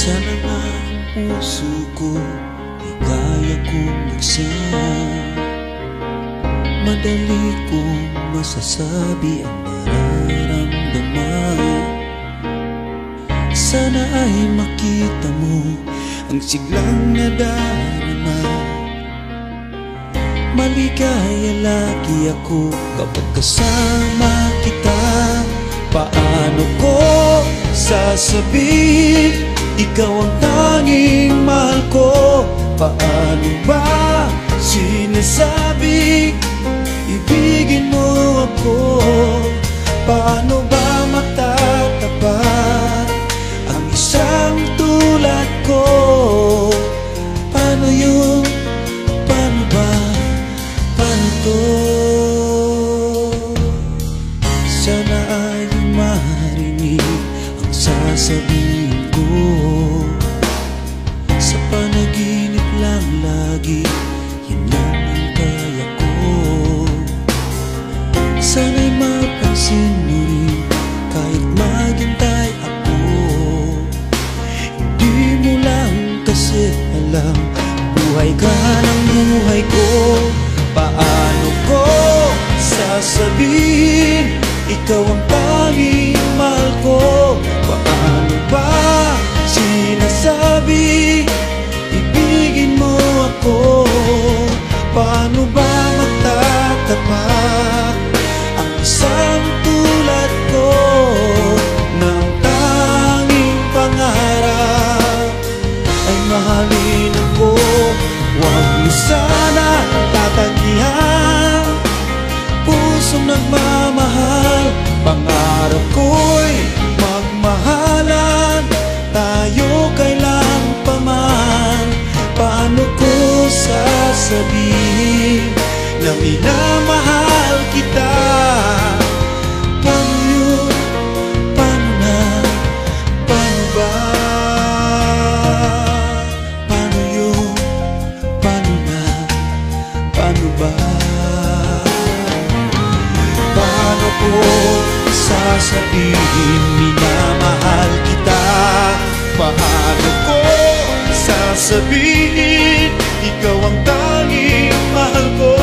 Sana nga ang puso ko ay kaya kong buksan. Madali kong masasabi ang nararamdaman. Sana ay makita mo ang siglang nadarama. Maligaya lagi ako kapag kasama kita. Paano ko sasabihin ikaw ang tanging mahal ko? Paano ba sinasabi ibigin mo ako? Paano ba matatapat ang isang tulad ko? Paano yun? Paano ba? Paano to? Sana ay marinig ang sasabihin ko. Sa panaginip lang lagi, yun lang ang kaya ko. Sana'y mapansin mo rin kahit maghintay ako. Hindi mo lang kasi alam, buhay ka ng buhay ko. Paano ko sasabihin ikaw ang tanging mahal ko? Paano ba sinasabi ibigin mo ako? Paano ba matatapat ang isang tulad ko ng tanging pangarap ay mahalin ako? Huwag mo sana tatanggihan pusong nagmamahal. Pangarap ko'y magmahalan tayo kailan pa man. Paano ko sasabihin na minamahal kita? Paano yun? Paano na? Paano ba? Paano yun? Paano na? Paano ba? Paano ko sasabihin minamahal kita? Paano ko sasabihin ikaw ang tanging mahal ko?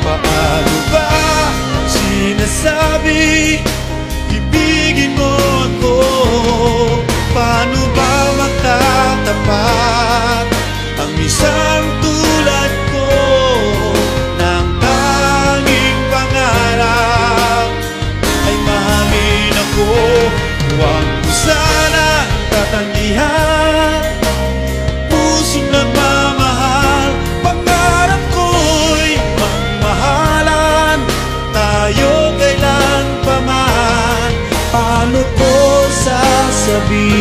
Paano ba sinasabi ibigin mo ako? Paano ba magtatapat ang isang tulad ko ng tanging pangarap ay mahalin ako? Huwag mo sana tatanggihan pusong nagmamahal. Pangarap ko'y magmahalan tayo kailan pa man. Paano ko sasabihin